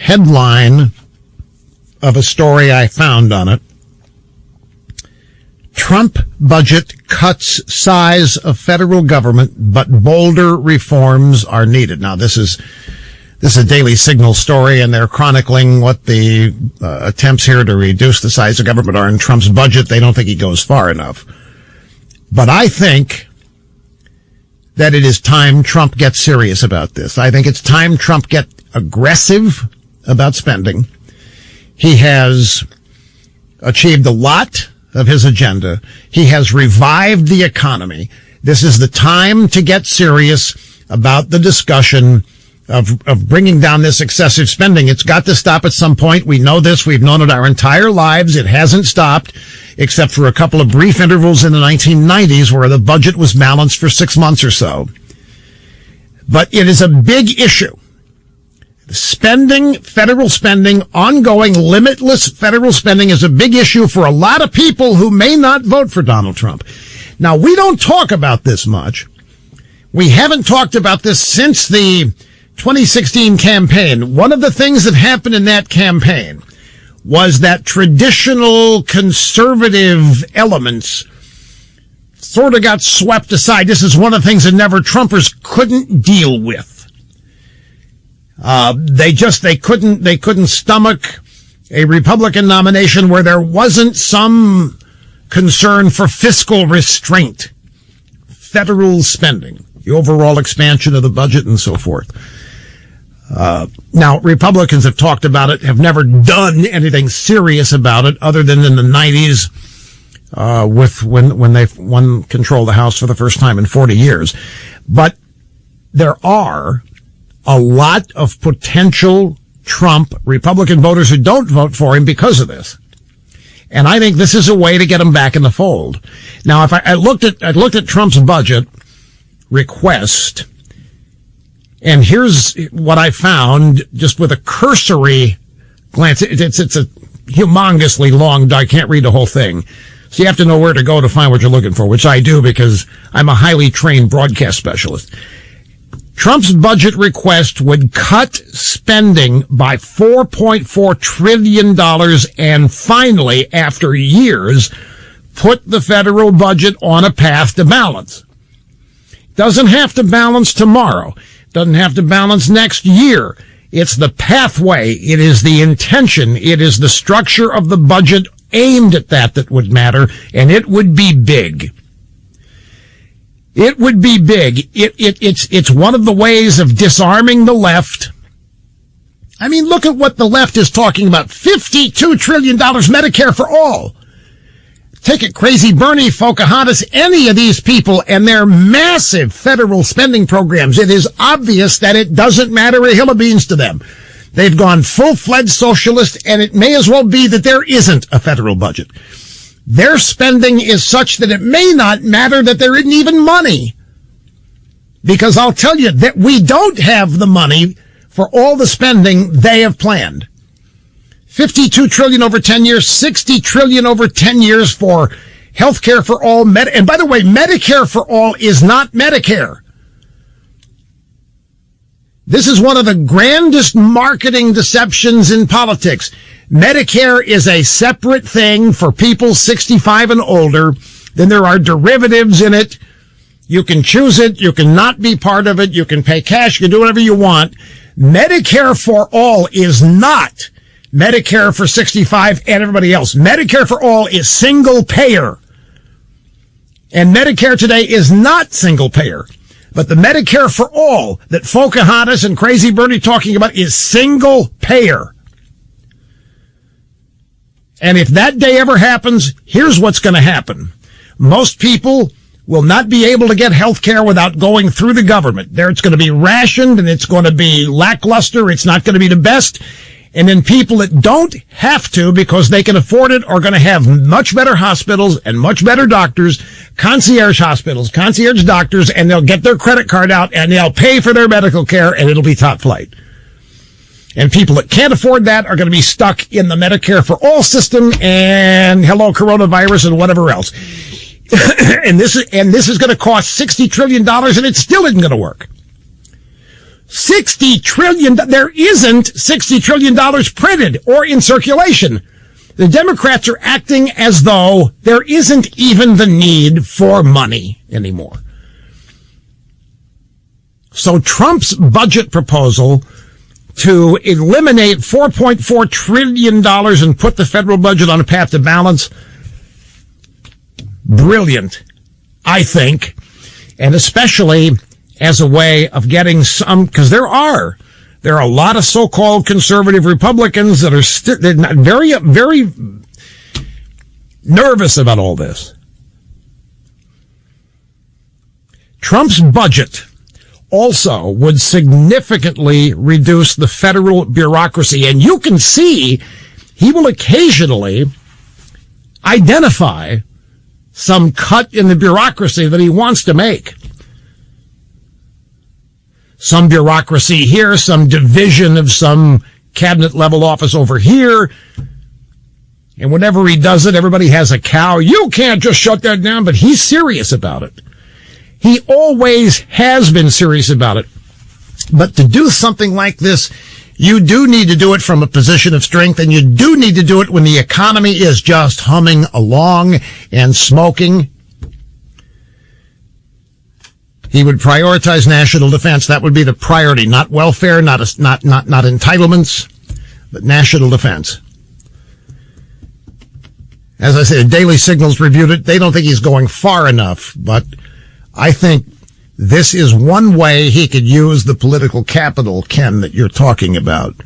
headline of a story I found on it. Trump budget cuts size of federal government, but bolder reforms are needed. Now, this is a Daily Signal story, and they're chronicling what the attempts here to reduce the size of government are in Trump's budget. They don't think he goes far enough. But I think that it is time Trump gets serious about this. I think it's time Trump get aggressive about spending. He has achieved a lot of his agenda. He has revived the economy. This is the time to get serious about the discussion of bringing down this excessive spending. It's got to stop at some point. We know this. We've known it our entire lives. It hasn't stopped, except for a couple of brief intervals in the 1990s where the budget was balanced for 6 months or so. But it is a big issue. Spending, federal spending, ongoing, limitless federal spending is a big issue for a lot of people who may not vote for Donald Trump. Now, we don't talk about this much. We haven't talked about this since the 2016 campaign. One of the things that happened in that campaign was that traditional conservative elements sort of got swept aside. This is one of the things that never Trumpers couldn't deal with. They couldn't stomach a Republican nomination where there wasn't some concern for fiscal restraint, federal spending, the overall expansion of the budget and so forth. Now, Republicans have talked about it, have never done anything serious about it other than in the 90s, when they won control of the House for the first time in 40 years. But there are a lot of potential Trump Republican voters who don't vote for him because of this. And I think this is a way to get him back in the fold. Now, if I looked at Trump's budget request, and here's what I found just with a cursory glance. It's a humongously long, I can't read the whole thing. So you have to know where to go to find what you're looking for, which I do because I'm a highly trained broadcast specialist. Trump's budget request would cut spending by $4.4 trillion and finally, after years, put the federal budget on a path to balance. Doesn't have to balance tomorrow. Doesn't have to balance next year. It's the pathway. It is the intention. It is the structure of the budget aimed at that would matter, and it would be big. It would be big. It's one of the ways of disarming the left. I mean, look at what the left is talking about. $52 trillion Medicare for all. Take it, Crazy Bernie, Pocahontas, any of these people and their massive federal spending programs. It is obvious that it doesn't matter a hill of beans to them. They've gone full-fledged socialist, and it may as well be that there isn't a federal budget. Their spending is such that it may not matter that there isn't even money. Because I'll tell you that we don't have the money for all the spending they have planned. $52 trillion over 10 years, $60 trillion over 10 years for health care for all. And by the way, Medicare for all is not Medicare. This is one of the grandest marketing deceptions in politics. Medicare is a separate thing for people 65 and older. Then there are derivatives in it. You can choose it. You can not be part of it. You can pay cash. You can do whatever you want. Medicare for all is not Medicare for 65 and everybody else. Medicare for all is single payer. And Medicare today is not single payer. But the Medicare for all that Pocahontas and Crazy Bernie talking about is single payer. And if that day ever happens, here's what's going to happen. Most people will not be able to get health care without going through the government. There it's going to be rationed and it's going to be lackluster. It's not going to be the best. And then people that don't have to because they can afford it are going to have much better hospitals and much better doctors, concierge hospitals, concierge doctors, and they'll get their credit card out and they'll pay for their medical care and it'll be top flight. And people that can't afford that are going to be stuck in the Medicare for all system and hello coronavirus and whatever else. and this is going to cost $60 trillion and it still isn't going to work. $60 trillion. There isn't $60 trillion printed or in circulation. The Democrats are acting as though there isn't even the need for money anymore. So Trump's budget proposal to eliminate $4.4 trillion and put the federal budget on a path to balance, brilliant, I think, and especially as a way of getting some, because there are a lot of so-called conservative Republicans that are very, very nervous about all this. Trump's budget also would significantly reduce the federal bureaucracy, and you can see he will occasionally identify some cut in the bureaucracy that he wants to make. Some bureaucracy here, some division of some cabinet-level office over here. And whenever he does it, everybody has a cow. You can't just shut that down, but he's serious about it. He always has been serious about it. But to do something like this, you do need to do it from a position of strength, and you do need to do it when the economy is just humming along and smoking. He would prioritize national defense. That would be the priority, not welfare, not entitlements, but national defense. As I said, Daily Signal's reviewed it. They don't think he's going far enough, but I think this is one way he could use the political capital, Ken, that you're talking about.